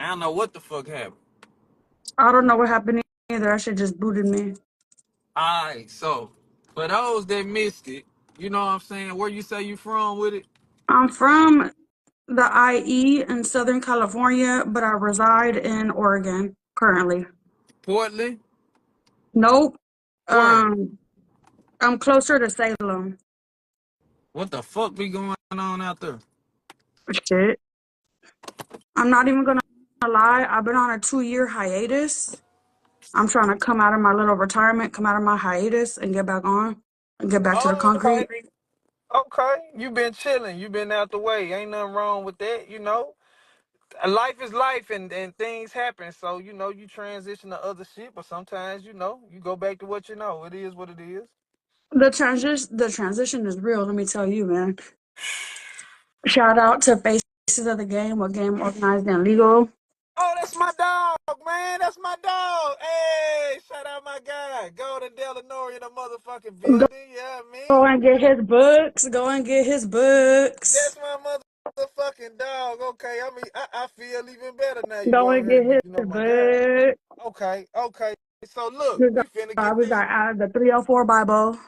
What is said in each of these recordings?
I don't know what the fuck happened. I don't know what happened either. That shit just booted me. Alright, so for those that missed it, you know what I'm saying? Where you say you from with it? I'm from the IE in Southern California, but I reside in Oregon currently. Portland? Nope. Where? Um, I'm closer to Salem. What the fuck be going on out there? Shit. I'm not even gonna lie. I've been on a 2-year hiatus. I'm trying to come out of my little retirement, come out of my hiatus, and get back on and get back to the Oh, concrete. okay. Okay. You been chilling. You been out the way. Ain't nothing wrong with that, you know. Life is life and things happen. So, you know, you transition to other shit, but sometimes, you know, you go back to what you know. It is what it is. The transition is real. Let me tell you, man. Shout out to Faces of the Game or Game Organized and Legal. Oh, that's my dog, man. That's my dog. Hey, shout out my guy. Golden Delanori in the motherfucking Go building. Yeah, go me. and get his books. Go and get his That's books. my motherfucking dog. Okay, I mean, I feel even better now you Go on and here. get You know his my guy. books. Okay, okay. So look, We got the 304 Bible.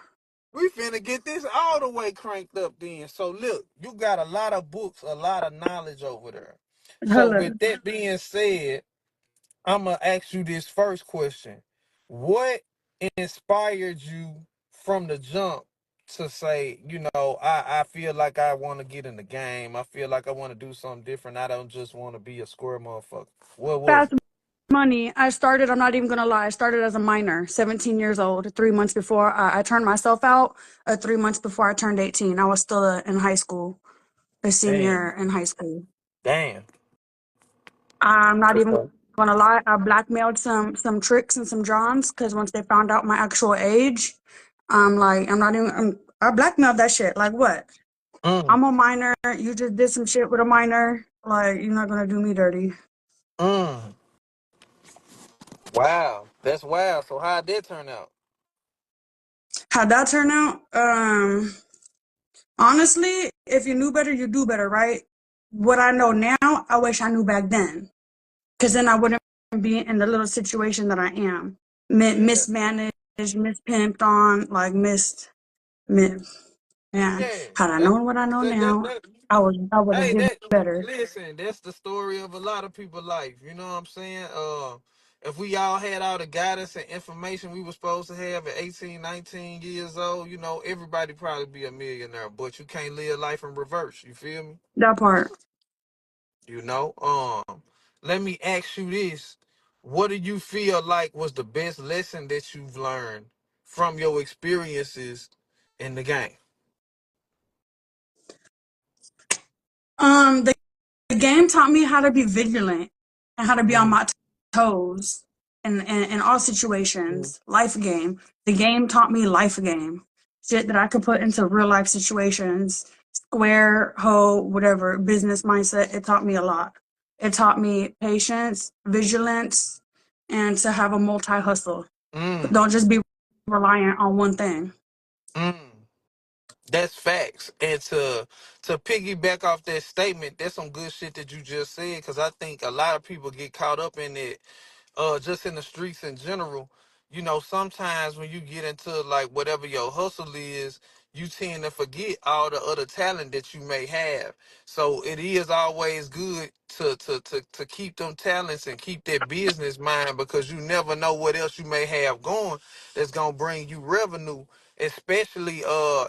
we finna get this all the way cranked up then. So look, you got a lot of books, a lot of knowledge over there. So Hello. with that being said, I'm gonna ask you this first question: what inspired you from the jump to say, you know, I feel like I want to get in the game. I feel like I want to do something different. I don't just want to be a square motherfucker. What was Fast it? money. I'm not even gonna lie. I started as a minor, 17 years old, 3 months before I turned myself out, 3 months before I turned 18. I was still in high school, a senior Damn, in high school. damn. I'm not even Okay. gonna lie. I blackmailed some tricks and some Johns because once they found out my actual age, I blackmailed that shit. Like what? Mm, I'm a minor. You just did some shit with a minor. Like you're not gonna do me dirty. mm. Wow, that's wild. So how'd that turn out? How'd that turn out? Honestly, if you knew better, you do better, right? What I know now, I wish I knew back then. Because then I wouldn't be in the little situation that I am. Yeah, Mismanaged, mispimped on, like man. yeah. Had I That, known what I know that, now, that, I would have Hey, did that better. listen, that's the story of a lot of people's life. You know what I'm saying? If we all had all the guidance and information we were supposed to have at 18, 19 years old, you know, everybody probably be a millionaire. But you can't live life in reverse. You feel me? That part. You know. Let me ask you this: what do you feel like was the best lesson that you've learned from your experiences in the game? The game taught me how to be vigilant and how to be on Mm, my toes in all mm, situations. Life game. The game taught me life game. Shit that I could put into real life situations. Square, hoe, whatever, business mindset. It taught me a lot. It taught me patience, vigilance, and to have a multi hustle. mm, Don't just be reliant on one thing. mm. That's facts. And to piggyback off that statement, that's some good shit that you just said. Because I think a lot of people get caught up in it, just in the streets in general. You know, sometimes when you get into like whatever your hustle is, you tend to forget all the other talent that you may have. So it is always good to keep them talents and keep that business mind, because you never know what else you may have going that's gonna bring you revenue, especially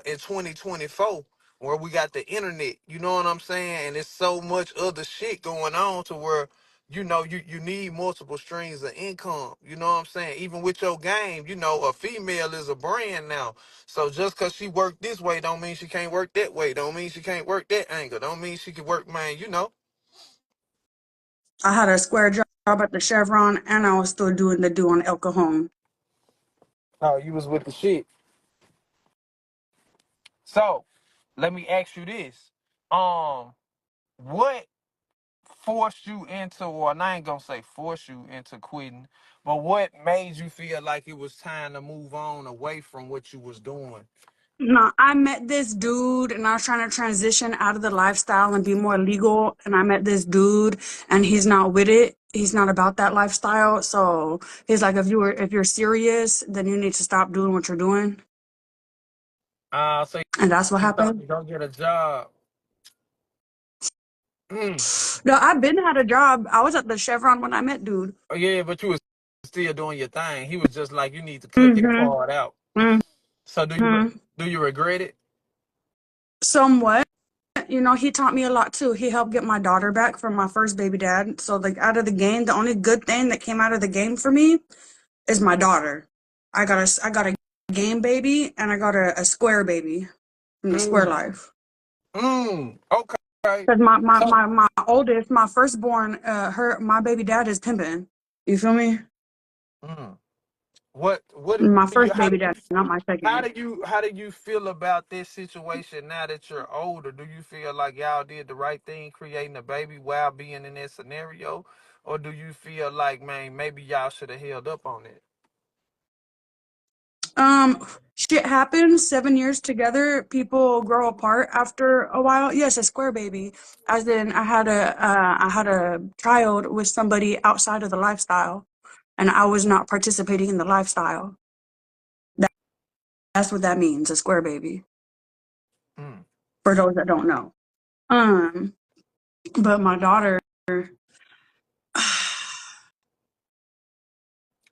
in 2024 where we got the internet. You know what I'm saying? And there's so much other shit going on to where, you know, you need multiple streams of income. You know what I'm saying? Even with your game, you know, a female is a brand now. So just cause she worked this way don't mean she can't work that way. Don't mean she can't work that angle. Don't mean she can work, man, you know. I had a square job at the Chevron, and I was still doing the do on El Cajon. Oh, you was with the shit. So let me ask you this. What forced you into, or I ain't gonna say force you into quitting, but what made you feel like it was time to move on away from what you was doing No, I met this dude and I was trying to transition out of the lifestyle and be more legal. And I met this dude and he's not with it. He's not about that lifestyle. So he's like, if you're serious, then you need to stop doing what you're doing. So And that's what you thought happened. you don't get a job. Mm. No, I've been had a job. I was at the Chevron when I met dude. Oh, yeah, but you was still doing your thing. He was just like, you need to cut that Mm-hmm. part out. So Mm-hmm. do you regret it? Somewhat. You know, he taught me a lot too. He helped get my daughter back from my first baby dad. So like out of the game, the only good thing that came out of the game for me is my daughter. I got a game baby and I got a square baby from the square Mm. life. Okay. Because So my oldest, my firstborn, my baby dad is pimping. You feel me? mm. What My do you first how baby do you dad, not my second. how do you feel about this situation now that you're older? Do you feel like y'all did the right thing creating a baby while being in that scenario? Or do you feel like, man, maybe y'all should have held up on it? Shit happens. 7 years together, people grow apart after a while. Yes, a square baby, as in I had a child with somebody outside of the lifestyle, and I was not participating in the lifestyle. That's what that means, a square baby. Mm. For those that don't know. Um, but my daughter,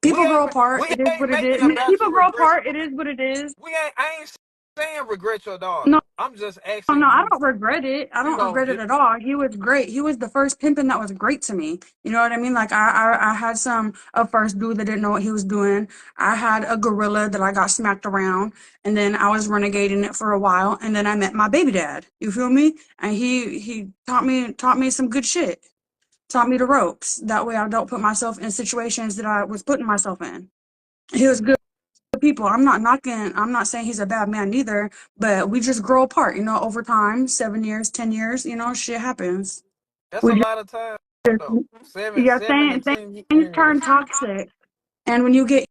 people grow apart. We It is ain't what it making is. about People you grow regret. apart. It is what it is. I ain't saying regret your No, daughter. I'm just no, asking I you, don't regret it. I you don't know, regret it at all. He was great. He was the first pimpin' that was great to me. You know what I mean? Like I had a first dude that didn't know what he was doing. I had a gorilla that I got smacked around, and then I was renegading it for a while, and then I met my baby dad. You feel me? And he taught me some good shit. Taught me the ropes. That way I don't put myself in situations that I was putting myself in. He was mm, good people. I'm not saying he's a bad man neither, but we just grow apart, over time, 7 years, 10 years, shit happens. that's a We lot of time just, though. Seven, yeah, 7 to 10 years. turn toxic. And when you get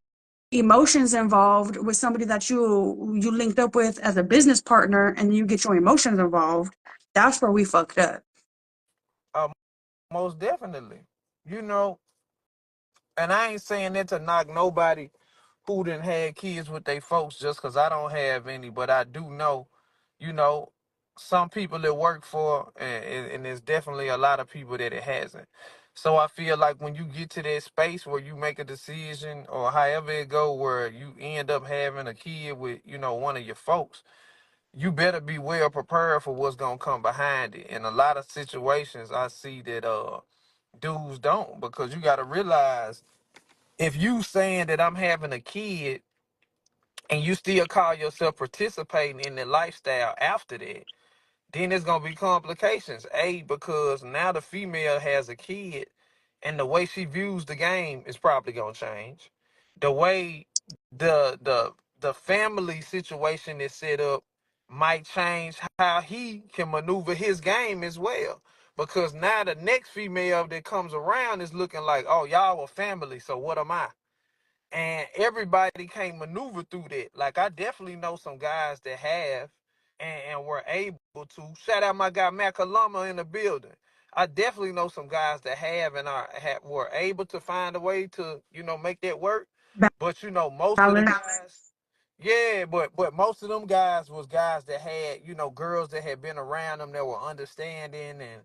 emotions involved with somebody that you linked up with as a business partner and you get your emotions involved, that's where we fucked up. Uh, Most definitely. You know, and I ain't saying that to knock nobody who done had kids with their folks just because I don't have any, but I do know, you know, some people that work for, and there's definitely a lot of people that it hasn't. So I feel like when you get to that space where you make a decision or however it go, where you end up having a kid with, one of your folks, you better be well prepared for what's gonna come behind it. In a lot of situations, I see that dudes don't, because you got to realize, if you saying that I'm having a kid and you still call yourself participating in the lifestyle after that, then there's gonna be complications. Because now the female has a kid, and the way she views the game is probably gonna change. The way the family situation is set up might change how he can maneuver his game as well. Because now the next female that comes around is looking like, oh, y'all are family, so what am I? And everybody can't maneuver through that. Like, I definitely know some guys that have, and were able to. Shout out my guy Matt Columba in the building. I definitely know some guys that have and were able to find a way to, make that work. But most of the Balance. guys, yeah, but most of them guys was guys that had, girls that had been around them that were understanding, and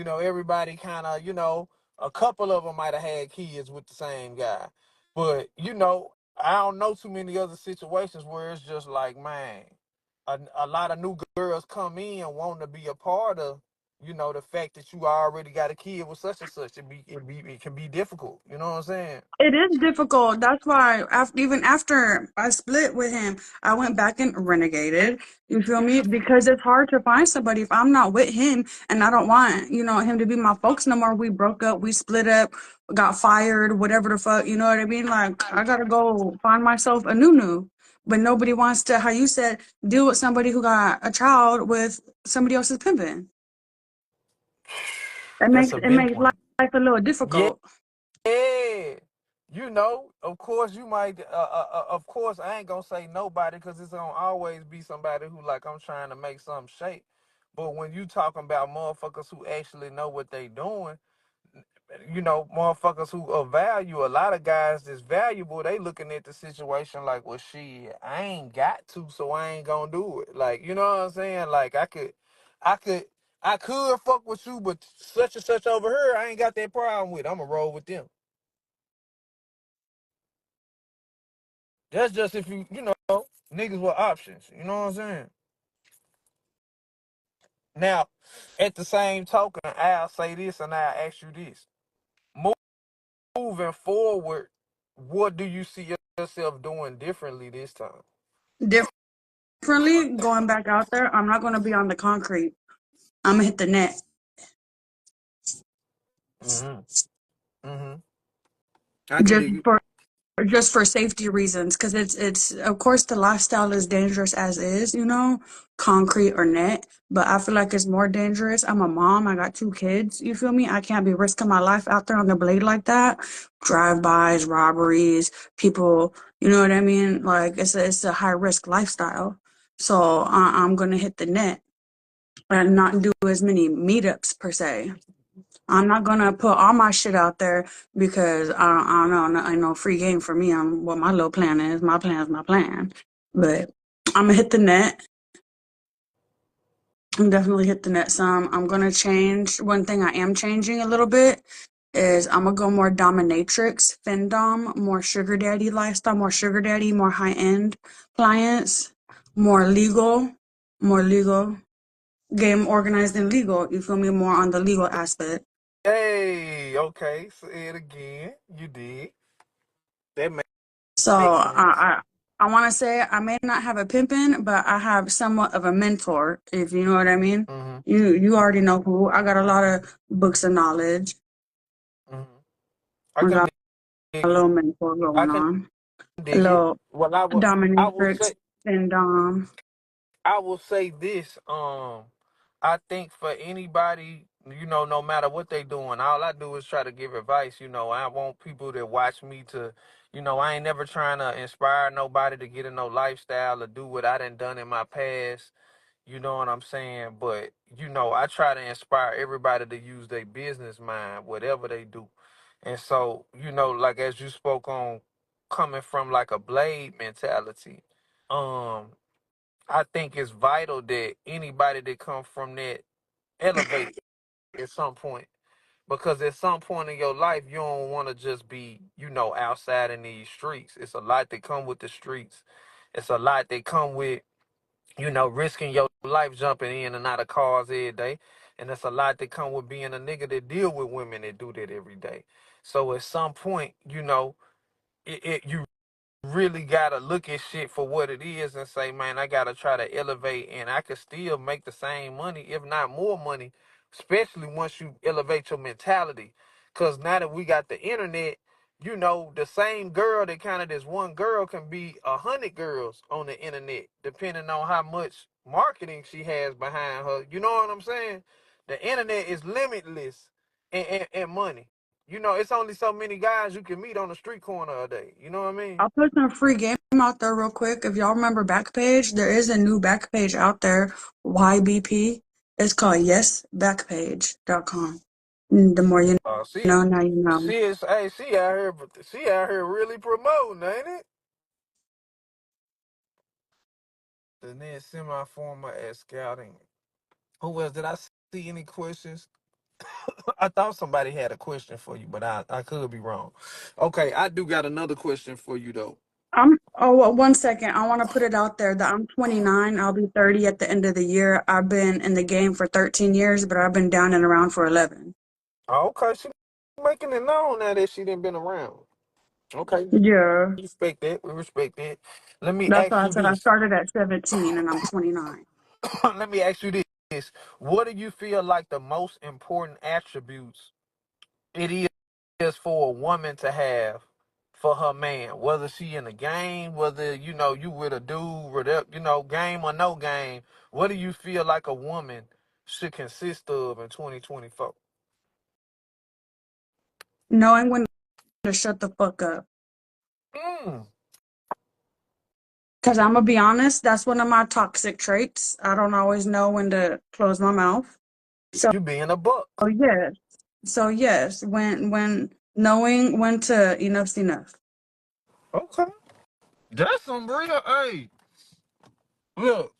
everybody kind of, a couple of them might have had kids with the same guy. But I don't know too many other situations where it's just like, man, a lot of new girls come in wanting to be a part of, the fact that you already got a kid with such and such. It can be difficult. You know what I'm saying? It is difficult. That's why even after I split with him, I went back and renegated. You feel me? Because it's hard to find somebody if I'm not with him and I don't want, him to be my folks no more. We broke up, we split up, got fired, whatever the fuck, you know what I mean? Like I gotta go find myself a new. But nobody wants to, how you said, deal with somebody who got a child with somebody else's pimping. It That's makes a it big makes one. life a little Yeah, difficult. Of course you might. Of course, I ain't gonna say nobody because it's gonna always be somebody who like I'm trying to make something shape. But when you talking about motherfuckers who actually know what they doing, motherfuckers who are value, a lot of guys that's valuable, they looking at the situation like, well, shit, I ain't got to, so I ain't gonna do it. Like, you know what I'm saying? Like, I could, I could fuck with you, but such and such over here, I ain't got that problem with. I'ma roll with them. That's just if niggas with options. You know what I'm saying? Now, at the same token, I'll say this and I'll ask you this. Moving forward, what do you see yourself doing differently this time? Differently, going back out there, I'm not going to be on the concrete. I'm going to hit the net. Mm-hmm. Mm-hmm. I can Just dig it. for just for safety reasons, because it's of course the lifestyle is dangerous as is, concrete or net, but I feel like it's more dangerous. I'm a mom, I got 2 kids, you feel me? I can't be risking my life out there on the blade like that. Drive-bys, robberies, people, you know what I mean? Like it's a high risk lifestyle. So I'm gonna hit the net and not do as many meetups per se. I'm not gonna put all my shit out there because I don't know, ain't no free game for me. I'm what my little plan is. My plan is my plan. But I'm gonna hit the net. I'm definitely hit the net some. I'm gonna change. One thing I am changing a little bit is I'm gonna go more dominatrix, findom, more sugar daddy lifestyle, more sugar daddy, more high end clients, more legal, game organized and legal. You feel me? More on the legal aspect. Hey, okay, say it again. You did. That So makes sense. I want to say I may not have a pimpin', but I have somewhat of a mentor, if you know what I mean. Mm-hmm. You already know who. I got a lot of books of knowledge. Mm-hmm. I I can got a dig it. little mentor I going can on. A dig it. little Well, I will dominatrix say, and this. I think for anybody, no matter what they doing, all I do is try to give advice. I want people that watch me to, I ain't never trying to inspire nobody to get in no lifestyle or do what I done in my past. You know what I'm saying? But, I try to inspire everybody to use their business mind, whatever they do. And so, like as you spoke on coming from like a blade mentality, um, I think it's vital that anybody that comes from that elevate at some point. Because at some point in your life, you don't want to just be, outside in these streets. It's a lot that come with the streets. It's a lot that come with, risking your life jumping in and out of cars every day. And it's a lot that come with being a nigga that deal with women that do that every day. So at some point, you really gotta look at shit for what it is and say, man, I gotta try to elevate and I can still make the same money, if not more money, especially once you elevate your mentality. Cause now that we got the internet, the same girl that kind of this one girl can be 100 girls on the internet, depending on how much marketing she has behind her. You know what I'm saying? The internet is limitless in money. It's only so many guys you can meet on the street corner a day. You know what I mean? I'll put some free game out there real quick. If y'all remember Backpage, there is a new Backpage out there, YBP. It's called yesbackpage.com. The more you See, know, now you know. she out here really promoting, ain't it? And then semi-formal at scouting. Who else? Did I see any questions? I thought somebody had a question for you, but I could be wrong. Okay, I do got another question for you though. Well, 1 second. I want to put it out there that I'm 29. I'll be 30 at the end of the year. I've been in the game for 13 years, but I've been down and around for 11. Okay, she making it known now that she didn't been around. Okay, Yeah. we respect that. We respect that. Let me That's ask why I you said I this. started at 17 and I'm 29. Let me ask you this. What do you feel like the most important attributes it is for a woman to have for her man, whether she in a game, whether you with a dude, whatever, game or no game? What do you feel like a woman should consist of in 2024? Knowing when to shut the fuck up. Mm. Because I'm going to be honest, that's one of my toxic traits. I don't always know when to close my mouth. So, You being a buck. yes. So, yes, when knowing when to enough's enough. Okay. That's some real. Hey, look,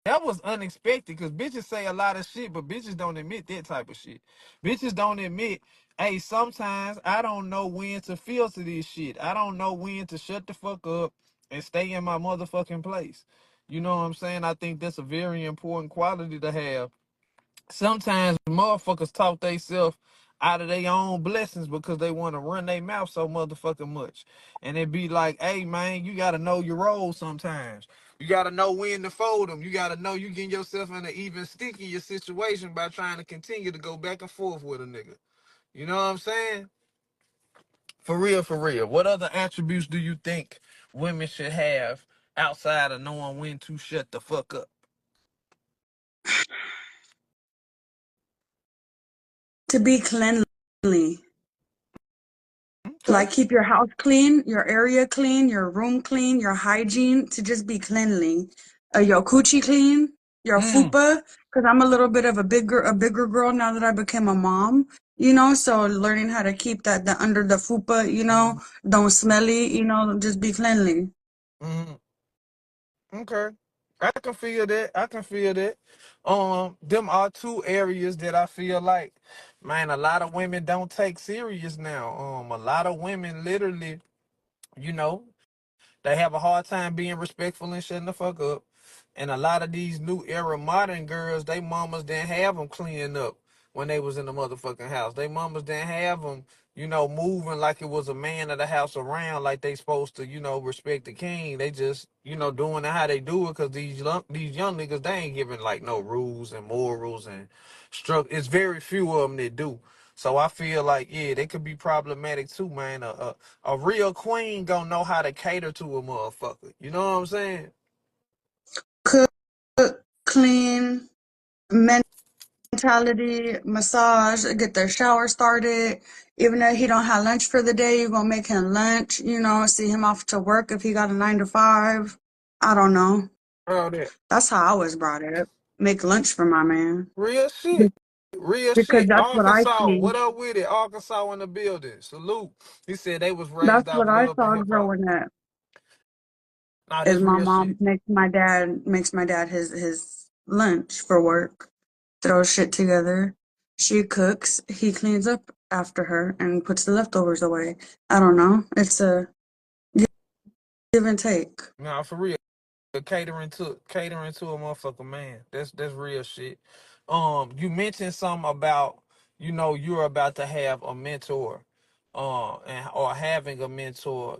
that was unexpected because bitches say a lot of shit, but bitches don't admit that type of shit. Bitches don't admit, hey, sometimes I don't know when to filter this shit. I don't know when to shut the fuck up and stay in my motherfucking place. You know what I'm saying? I think that's a very important quality to have. Sometimes motherfuckers talk themselves out of their own blessings because they want to run their mouth so motherfucking much. And it be like, hey man, you gotta know your role sometimes. You gotta know when to fold them. You gotta know you getting yourself in an even stickier situation by trying to continue to go back and forth with a nigga. You know what I'm saying? For real, for real. What other attributes do you think women should have outside of knowing when to shut the fuck up? To be cleanly. Okay. Like keep your house clean, your area clean, your room clean, your hygiene to just be cleanly. Your coochie clean, your Mm. fupa, because I'm a little bit of a bigger girl now that I became a mom, so learning how to keep that under the fupa, Mm. don't smelly, just be cleanly. Mm. Okay. I can feel that. I can feel that. Them are two areas that I feel like, man, a lot of women don't take serious now. A lot of women literally, you know, they have a hard time being respectful and shutting the fuck up. And a lot of these new era modern girls, they mamas didn't have them cleaning up when they was in the motherfucking house. They mamas didn't have them, moving like it was a man of the house around like they supposed to, respect the king. They just, doing it how they do it because these young niggas, they ain't giving like no rules and morals and structure. It's very few of them that do. So I feel like, yeah, they could be problematic too, man. A real queen gonna know how to cater to a motherfucker. You know what I'm saying? Cook, clean, mentality, massage, get their shower started. Even though he don't have lunch for the day, you're gonna make him lunch, see him off to work if he got a 9 to 5. I don't know. All that That's how I was brought up. Make lunch for my man. real shit. Real Because shit. that's what I Arkansas, see. what up with it? Arkansas in the building. Salute. He said they was That's raised off what I love and saw hip hop. growing up. Nah, Is that's my real mom shit. makes my dad his lunch for work. Throws shit together. She cooks. He cleans up after her and puts the leftovers away. I don't know. It's a give and take. Nah, for real. Catering to a motherfucker, man. That's real shit. You mentioned something about you're about to have a mentor, and or having a mentor,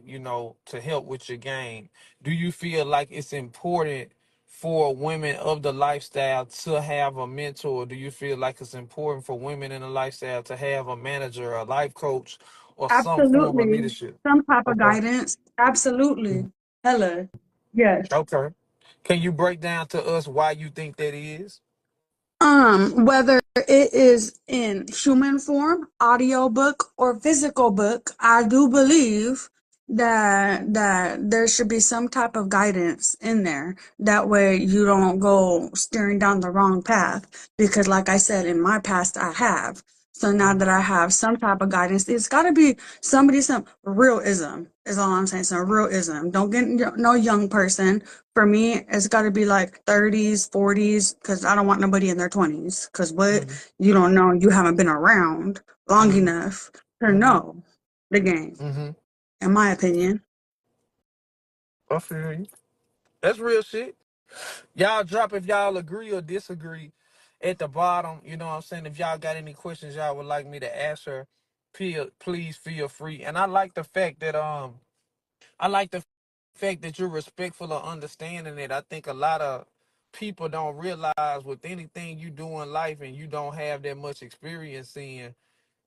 to help with your game. Do you feel like it's important for women of the lifestyle to have a mentor? Do you feel like it's important for women in the lifestyle to have a manager, a life coach, or some form of Absolutely. leadership? Some type of Okay. guidance. Absolutely. Hella. Yes. Okay. Can you break down to us why you think that is? Whether it is in human form, audiobook, or physical book, I do believe that there should be some type of guidance in there. That way you don't go steering down the wrong path. Because like I said, in my past I have. So now that Mm-hmm. I have some type of guidance, it's gotta be some realism is all I'm saying. Some realism. Don't get no young person. For me, it's got to be like 30s, 40s, because I don't want nobody in their 20s. Because what? Mm-hmm. You don't know. You haven't been around long Mm-hmm. enough to Mm-hmm. know the game, Mm-hmm. in my opinion. I feel you. That's real shit. Y'all drop if y'all agree or disagree at the bottom. You know what I'm saying? If y'all got any questions y'all would like me to answer, please feel free. And I like the fact that you're respectful of understanding it. I think a lot of people don't realize with anything you do in life and you don't have that much experience in,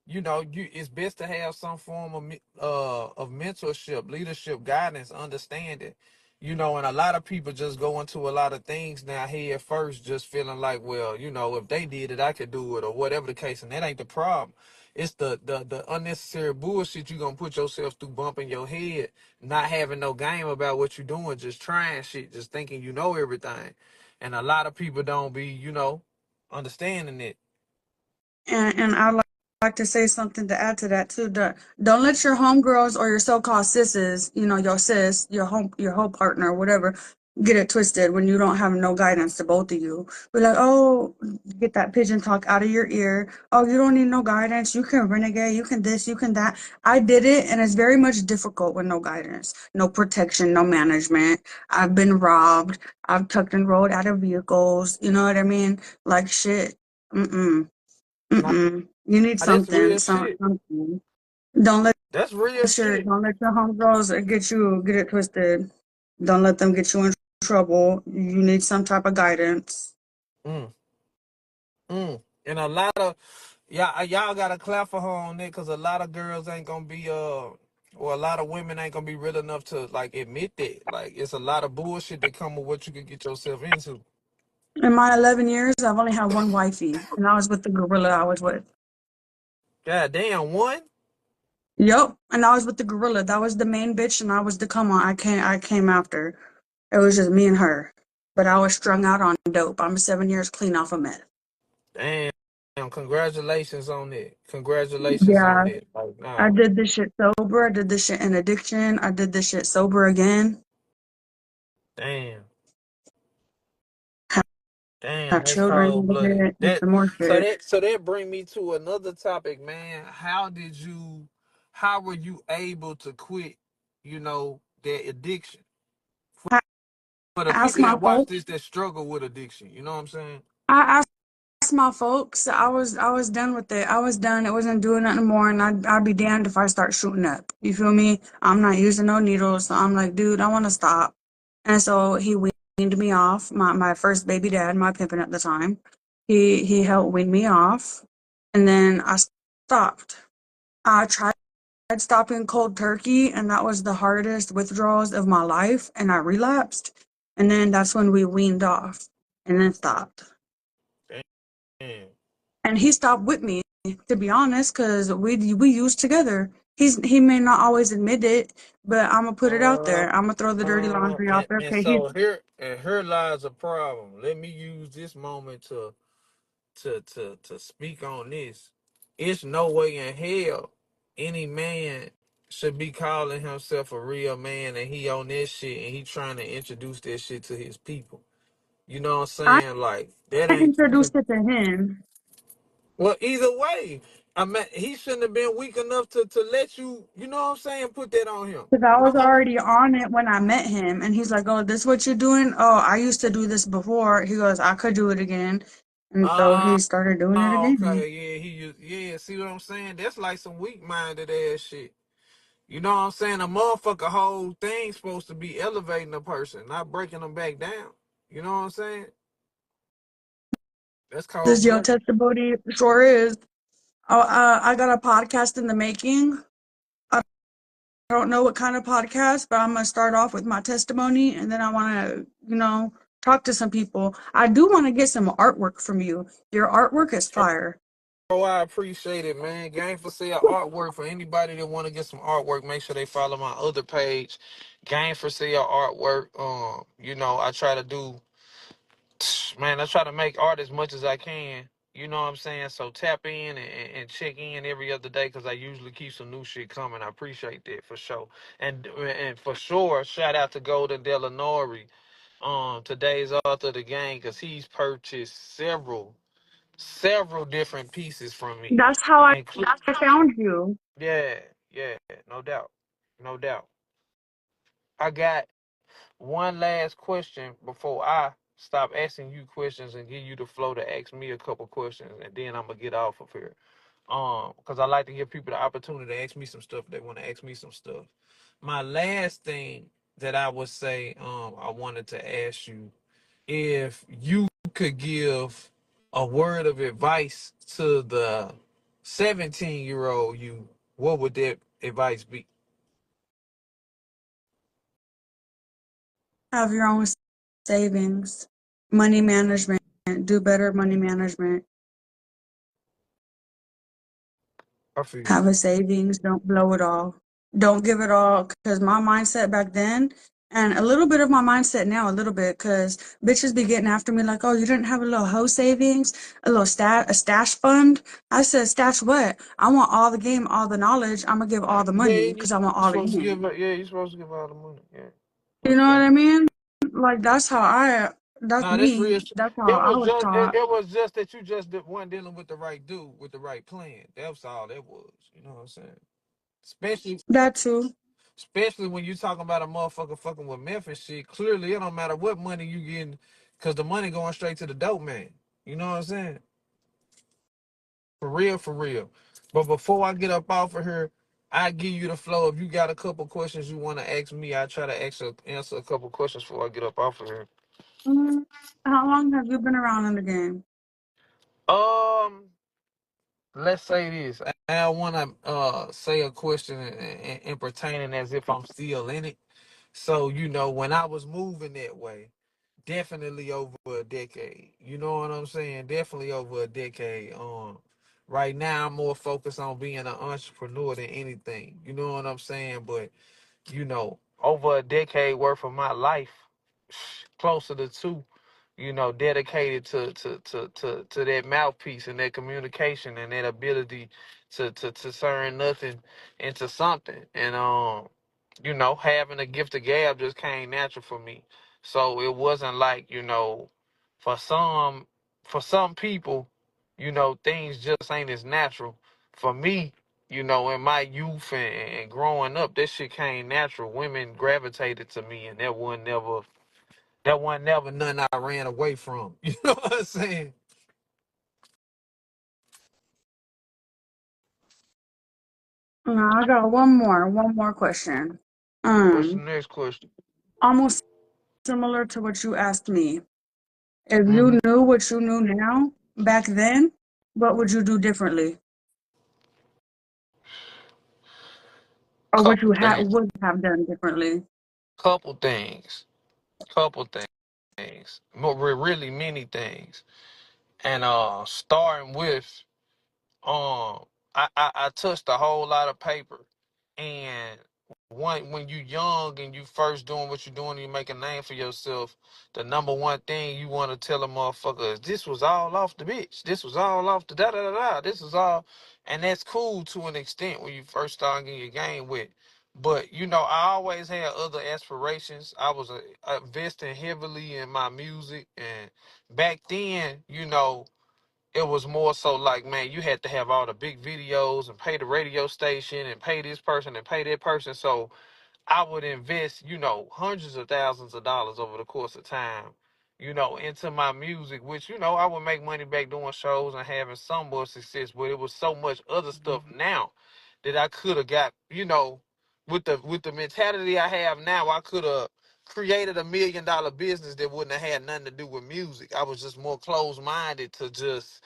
it's best to have some form of mentorship, leadership, guidance, understanding. And a lot of people just go into a lot of things now head first, just feeling like, well, if they did it, I could do it, or whatever the case. And that ain't the problem. It's the unnecessary bullshit you gonna put yourself through, bumping your head, not having no game about what you doing, just trying shit, just thinking you know everything. And a lot of people don't be, understanding it. And I'd like to say something to add to that too. Don't let your homegirls or your so-called sisses, your sis, your whole partner, whatever, get it twisted when you don't have no guidance to both of you. Be like, oh, get that pigeon talk out of your ear. Oh, you don't need no guidance. You can renegade. You can this. You can that. I did it, and it's very much difficult with no guidance, no protection, no management. I've been robbed. I've tucked and rolled out of vehicles. You know what I mean? Like shit. Mm-mm. Nah, Mm-mm. You need that's something, real shit. something. Don't let That's real shit. don't let your homegirls get it twisted. Don't let them get you in trouble. You need some type of guidance. Mm, and a lot of y'all gotta clap for her on that, because a lot of girls ain't gonna be or a lot of women ain't gonna be real enough to like admit that. Like, it's a lot of bullshit that come with what you could get yourself into. In my 11 years, I've only had one wifey, and I was with the gorilla I was with. God damn, one. Yep, and I was with the gorilla. That was the main bitch, and I was the come on. I came after. It was just me and her, but I was strung out on dope. I'm 7 years clean off of meth. Damn, congratulations on it. Congratulations on Yeah, it. Like, I nah, did this shit sober. I did this shit in addiction. I did this shit sober again. damn. Have, Damn, have that's children cold with blooded. it and some more shit. So that bring me to another topic, man. How were you able to quit, that addiction? I For the asked people my that watch folks. this that struggle with addiction, you know what I'm saying? I asked my folks. I was done with it. I was done. It wasn't doing nothing more, and I'd be damned if I start shooting up. You feel me? I'm not using no needles, so I'm like, dude, I want to stop. And so he weaned me off. My first baby dad, my pimpin' at the time, he helped wean me off, and then I stopped. I tried stopping cold turkey, and that was the hardest withdrawals of my life, and I relapsed. And then that's when we weaned off and then stopped. Damn. And he stopped with me, to be honest, because we used together. He may not always admit it, but I'm gonna put it out Uh, there. I'm gonna throw the dirty laundry out there. and Okay, he so here lies a problem. Let me use this moment to speak on this. It's no way in hell any man should be calling himself a real man and he on this shit and he trying to introduce that shit to his people. You know what I'm I saying? Like, that ain't introduced it to him well, either way. I mean, he shouldn't have been weak enough to let you, you know what I'm saying, put that on him. because I was I'm a, already on it when I met him, and he's like, "Oh, this what you're doing? Oh, I used to do this before." He goes, "I could do it again," and so uh, he started doing it oh, again. okay, yeah, see what I'm saying? That's like some weak minded ass shit. You know what I'm saying? A motherfucker whole thing supposed to be elevating a person, not breaking them back down. You know what I'm saying? That's This cold your blooded. testimony sure is. Oh, I got a podcast in the making. I don't know what kind of podcast, but I'm gonna start off with my testimony, and then I want to, talk to some people. I do want to get some artwork from you. Your artwork is fire. Oh, I appreciate it, man. Game for sale artwork for anybody that want to get some artwork. Make sure they follow my other page, Game for sale artwork. I try to do, man. I try to make art as much as I can. You know what I'm saying? So tap in and check in every other day because I usually keep some new shit coming. I appreciate that for sure. And for sure, shout out to Golden Delanori, today's author of the game, because he's purchased several different pieces from me, That's how including. I found you. Yeah, yeah, no doubt. No doubt. I got one last question before I stop asking you questions and give you the flow to ask me a couple questions, and then I'm gonna get off of here. Because I like to give people the opportunity to ask me some stuff if they want to ask me some stuff. My last thing that I would say, I wanted to ask you, if you could give a word of advice to the 17-year-old you, what would that advice be? Have your own savings, money management, do better money management. I feel you. Have a savings, don't blow it all. Don't give it all, because my mindset back then, and a little bit of my mindset now, a little bit, because bitches be getting after me like, oh, you didn't have a little hoe savings, a stash fund. I said, stash what? I want all the game, all the knowledge. I'm gonna give all the Yeah, money you because I want all the supposed to give. game. Yeah, you supposed to give all the money. Yeah, You know most what I definitely. mean? Like that's Nah, that's me. real. That's how It I was was just taught. it was just that you just weren't dealing with the right dude with the right plan. That's all that was. You know what I'm saying? Especially That too. especially when you talking about a motherfucker fucking with meth and shit. Clearly, it don't matter what money you getting, cause the money going straight to the dope man. You know what I'm saying? For real, for real. But before I get up off of here, I give you the flow. If you got a couple questions you want to ask me, I try to answer a couple questions before I get up off of here. Mm, how long have you been around in the game? Um, let's say this. I want to say a question and pertaining as if I'm still in it. So when I was moving that way, definitely over a decade. You know what I'm saying? Definitely over a decade. Right now I'm more focused on being an entrepreneur than anything. You know what I'm saying? But over a decade worth of my life, closer to two, dedicated to that mouthpiece and that communication and that ability to turn nothing into something. And having a gift of gab just came natural for me. So it wasn't like, for some for some people, things just ain't as natural. For me, in my youth and growing up, that shit came natural. Women gravitated to me, and that wasn't never nothing I ran away from. You know what I'm saying? I got one more question. What's the Um, next question? almost similar to what you asked me. If Hmm. you knew what you knew now back then, what would you do differently, or what Couple you things. would have done differently? Couple things. Couple things. More, really many things. And starting with I touched a whole lot of paper, and when you young and you first doing what you're doing, and you make a name for yourself. The number one thing you want to tell a motherfucker is this was all off the bitch. This was all off the da da da da. This is all, and that's cool to an extent when you first start getting your game with. But I always had other aspirations. I was investing heavily in my music, and back then, it was more so like, man, you had to have all the big videos and pay the radio station and pay this person and pay that person. So I would invest, hundreds of thousands of dollars over the course of time, into my music, which, I would make money back doing shows and having some more success. But it was so much other stuff now that I could have got, with the mentality I have now, I could have created $1 million business that wouldn't have had nothing to do with music. I was just more closed minded to just,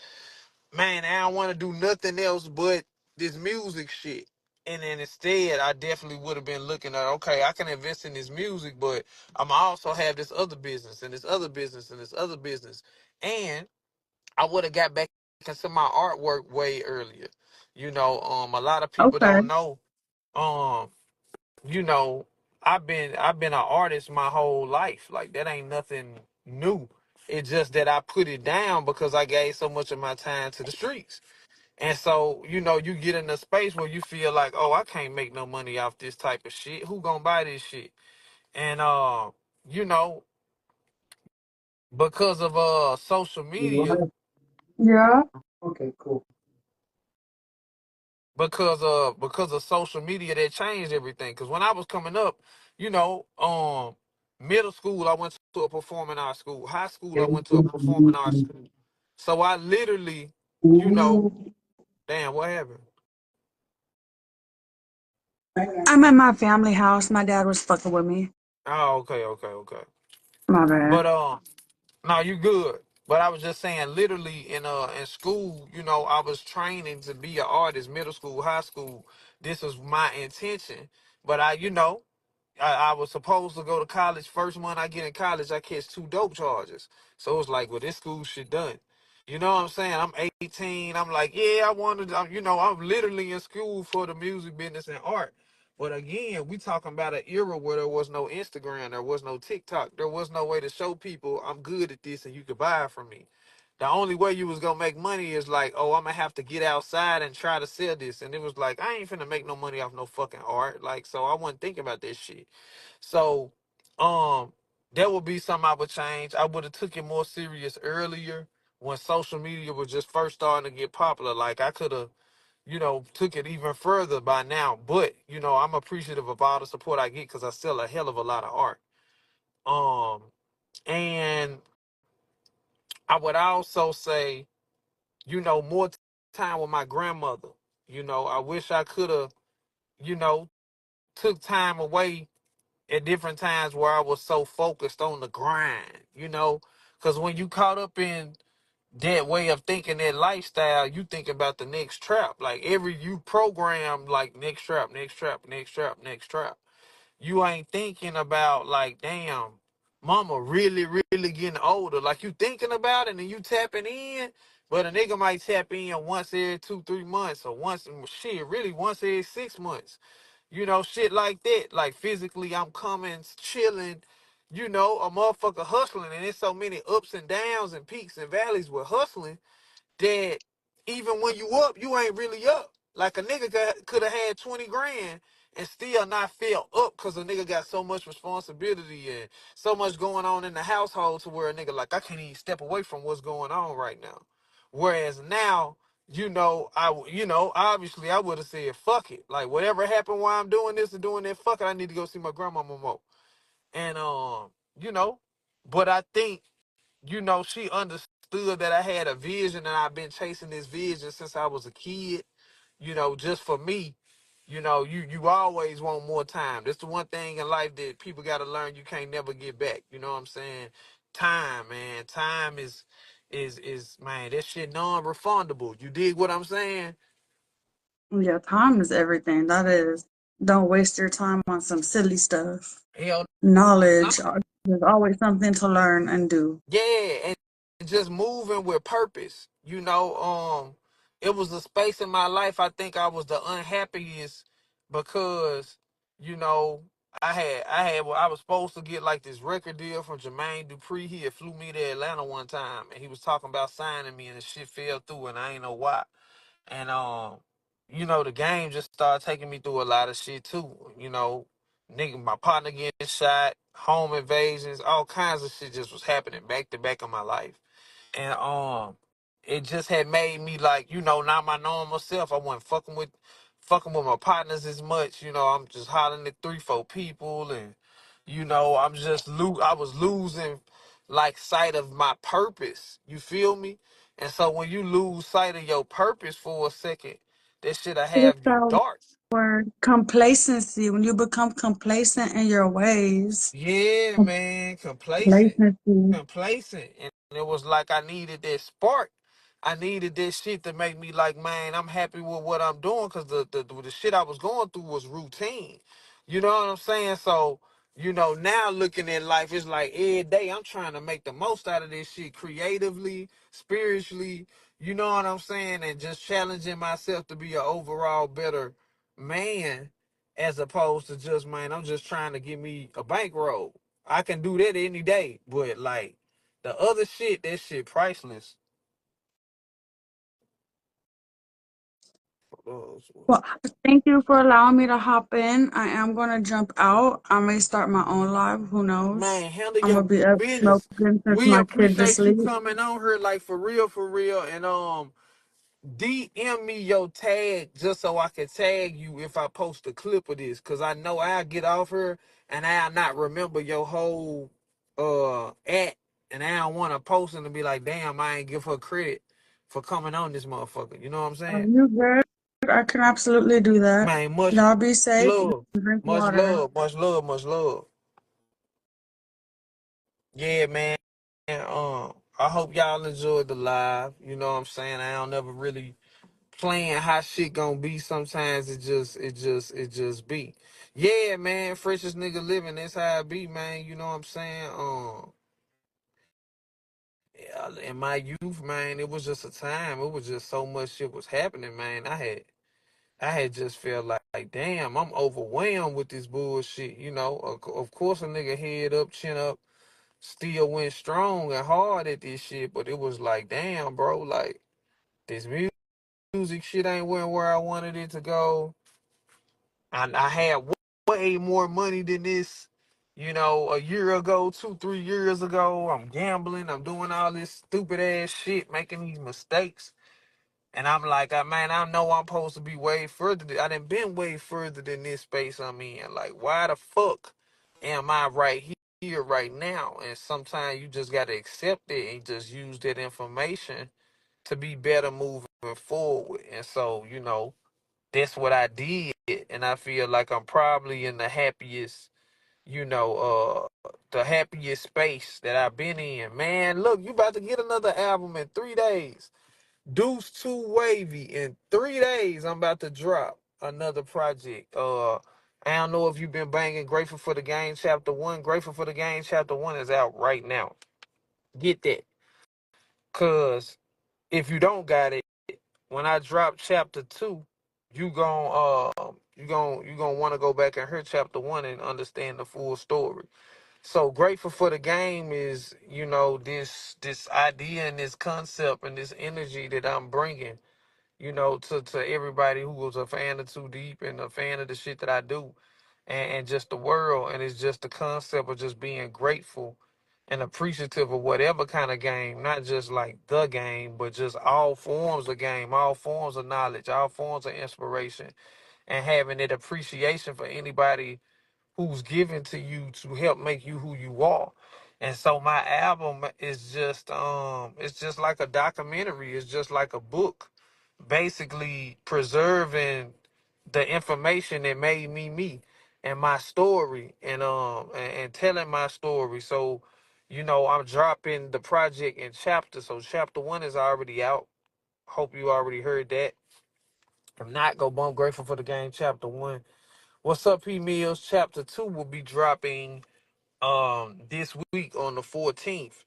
man, I don't want to do nothing else but this music shit. And then instead, I definitely would have been looking at, okay, I can invest in this music, but I'm also have this other business and this other business and this other business. And I would have got back into my artwork way earlier. A lot of people Okay, don't know. Um, you know, I've been an artist my whole life. Like that ain't nothing new. It's just that I put it down because I gave so much of my time to the streets. And so, you get in a space where you feel like, oh, I can't make no money off this type of shit. Who gonna buy this shit? And you know, because of social media, yeah, because of social media, that changed everything. Because when I was coming up, middle school I went to a performing arts school. High school I went to a performing arts school. So I literally, you know, damn, what happened? I'm at my family house. My dad was fucking with me. Oh, okay, okay, okay. My bad. But no, you good. But I was just saying, literally in school, I was training to be an artist, middle school, high school. This was my intention. But I was supposed to go to college. First month I get in college, I catch 2 dope charges. So it was like, well, this school shit done. You know what I'm saying? I'm 18. I'm like, yeah, I wanted, I'm literally in school for the music business and art. But again, we talking about an era where there was no Instagram, there was no TikTok, there was no way to show people I'm good at this and you could buy it from me. The only way you was gonna make money is like, oh, I'm gonna have to get outside and try to sell this. And it was like, I ain't finna make no money off no fucking art. Like, so I wasn't thinking about this shit. So, um, that would be something I would change. I would have took it more serious earlier when social media was just first starting to get popular. Like I could have, took it even further by now. But I'm appreciative of all the support I get because I sell a hell of a lot of art. Um, and I would also say, more time with my grandmother. I wish I could have, you know, took time away at different times where I was so focused on the grind. Because when you caught up in that way of thinking, that lifestyle, you think about the next trap. Like you program like next trap, next trap, next trap, next trap. You ain't thinking about like, damn, mama really, really getting older. Like you thinking about it and you tapping in, but a nigga might tap in once every 2-3 months or really once every 6 months. Shit like that. Like physically, I'm coming, chilling. A motherfucker hustling, and there's so many ups and downs and peaks and valleys with hustling that even when you up, you ain't really up. Like a nigga could have had 20 grand and still not feel up because a nigga got so much responsibility and so much going on in the household to where a nigga like I can't even step away from what's going on right now. Whereas now, obviously I would have said fuck it. Like whatever happened while I'm doing this and doing that, fuck it. I need to go see my grandmama more. And you know, but I think she understood that I had a vision and I've been chasing this vision since I was a kid. Just for me, you always want more time. That's the one thing in life that people got to learn you can't never get back. You know what I'm saying? Time, man. Time is man, that shit non-refundable. You dig what I'm saying? Yeah, time is everything. That is. Don't waste your time on some silly stuff. Hell no. Knowledge, there's always something to learn and do. Yeah, and just moving with purpose. It was a space in my life I think I was the unhappiest because, you know, I was supposed to get like this record deal from Jermaine Dupri. He had flew me to Atlanta one time and he was talking about signing me and the shit fell through and I ain't know why. And the game just started taking me through a lot of shit too. Nigga, my partner getting shot, home invasions, all kinds of shit just was happening back to back in my life. And it just had made me like, not my normal self. I wasn't fucking with my partners as much. I'm just hollering at 3-4 people and I was losing like sight of my purpose. You feel me? And so when you lose sight of your purpose for a second, that shit'll It's have you that dark. word complacency. When you become complacent in your ways, Yeah, man, complacent, complacency. complacent, and it was like I needed that spark. I needed that shit to make me like, man, I'm happy with what I'm doing because the shit I was going through was routine. You know what I'm saying? So, now looking at life, it's like every day I'm trying to make the most out of this shit creatively, spiritually. You know what I'm saying? And just challenging myself to be an overall better man as opposed to just, man, I'm just trying to get me a bankroll. I can do that any day, but like the other shit, that shit priceless. Well, thank you for allowing me to hop in. I am gonna jump out. I may start my own live. Who knows? Man, handle I'm gonna your be up business. smoking since We my kids appreciate you asleep. coming on here, like for real, and DM me your tag just so I can tag you if I post a clip of this, cause I know I'll get off here and I'll not remember your whole at, and I don't want to post and to be like, damn, I ain't give her credit for coming on this motherfucker. You know what I'm saying? You good? I can absolutely do that. Man, much Y'all be safe. love, Drink much water. love, much love, much love. Yeah, man. I hope y'all enjoyed the live. You know what I'm saying? I don't never really plan how shit gonna be. Sometimes it just be. Yeah, man. Freshest nigga living. That's how it be, man. You know what I'm saying? in my youth, man, it was just a time. It was just so much shit was happening, man. I had just felt like, damn, I'm overwhelmed with this bullshit. You know, of course, a nigga head up, chin up, still went strong and hard at this shit. But it was like, damn, bro, like this music shit ain't went where I wanted it to go. And I had way more money than this. You know, a year ago, 2, 3 years ago, I'm gambling, I'm doing all this stupid ass shit, making these mistakes. And I'm like, man, I know I'm supposed to be way further. I done been way further than this space I'm in. Like, why the fuck am I right here, right now? And sometimes you just gotta accept it and just use that information to be better moving forward. And so, that's what I did. And I feel like I'm probably in the happiest, the happiest space that I've been in. Man, look, you about to get another album in 3 days. Deuce 2 Wavy in 3 days. I'm about to drop another project. I don't know if you've been banging Grateful for the Game Chapter 1. Grateful for the Game Chapter 1 is out right now. Get that. Cause if you don't got it, when I drop Chapter 2, you gon' want to go back and hear Chapter 1 and understand the full story. So Grateful for the Game is, this idea and this concept and this energy that I'm bringing, to everybody who was a fan of Too Deep and a fan of the shit that I do, and just the world. And it's just the concept of just being grateful and appreciative of whatever kind of game, not just like the game, but just all forms of game, all forms of knowledge, all forms of inspiration, and having that appreciation for anybody who's given to you to help make you who you are. And so my album is just like a documentary. It's just like a book, basically preserving the information that made me me and my story, and telling my story. So, I'm dropping the project in chapters. So chapter 1 is already out. Hope you already heard that. If not, go bump Grateful for the Game chapter 1. What's up, P Mills? Chapter 2 will be dropping this week on the 14th.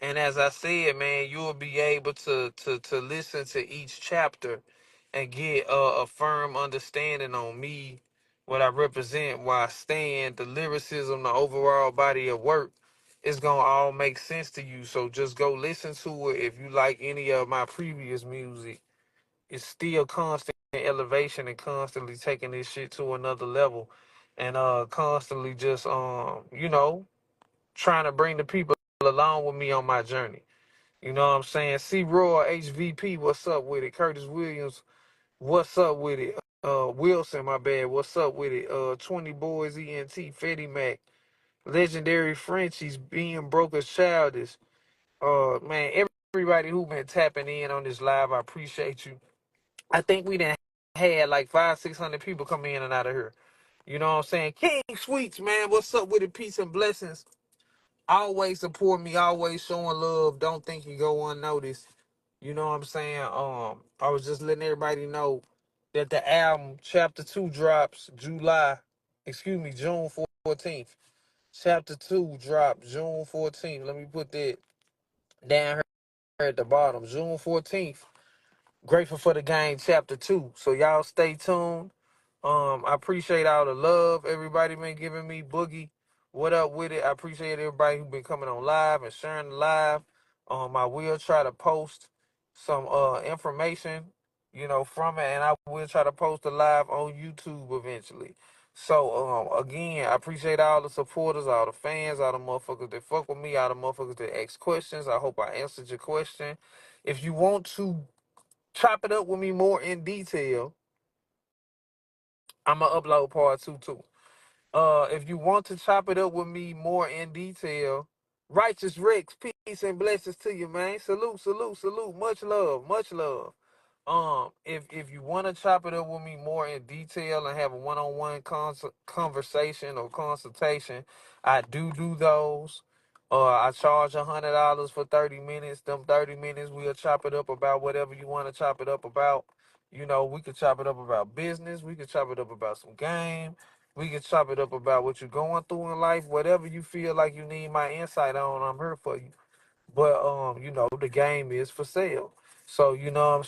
And as I said, man, you'll be able to listen to each chapter and get a firm understanding on me, what I represent, where I stand, the lyricism, the overall body of work. It's gonna all make sense to you. So just go listen to it. If you like any of my previous music, it's still constant elevation and constantly taking this shit to another level, and constantly just trying to bring the people along with me on my journey. You know what I'm saying? C Roy HVP, what's up with it? Curtis Williams, what's up with it? Wilson, my bad, what's up with it? 20 Boys ENT, Fetty Mac, Legendary Frenchies, being broke as childish. Man, everybody who been tapping in on this live, I appreciate you. I think we done had like 500-600 people come in and out of here. You know what I'm saying? King Sweets, man, what's up with it? Peace and blessings. Always support me, always showing love. Don't think you go unnoticed. You know what I'm saying? I was just letting everybody know that the album Chapter 2 drops June 14th. Chapter 2 drops June 14th. Let me put that down here at the bottom. June 14th. Grateful for the Game chapter 2. So y'all stay tuned. I appreciate all the love everybody been giving me. Boogie, what up with it? I appreciate everybody who been coming on live and sharing the live. I will try to post some information, from it, and I will try to post a live on YouTube eventually. So again, I appreciate all the supporters, all the fans, all the motherfuckers that fuck with me, all the motherfuckers that ask questions. I hope I answered your question. If you want to chop it up with me more in detail, I'm gonna upload part 2 too. If you want to chop it up with me more in detail, Righteous Rex, peace and blessings to you, man. Salute, salute, salute. Much love, much love. If you want to chop it up with me more in detail and have a one-on-one conversation or consultation, I do those. I charge $100 for 30 minutes. Them 30 minutes, we'll chop it up about whatever you want to chop it up about. We could chop it up about business. We could chop it up about some game. We could chop it up about what you're going through in life. Whatever you feel like you need my insight on, I'm here for you. but the game is for sale. So you know what I'm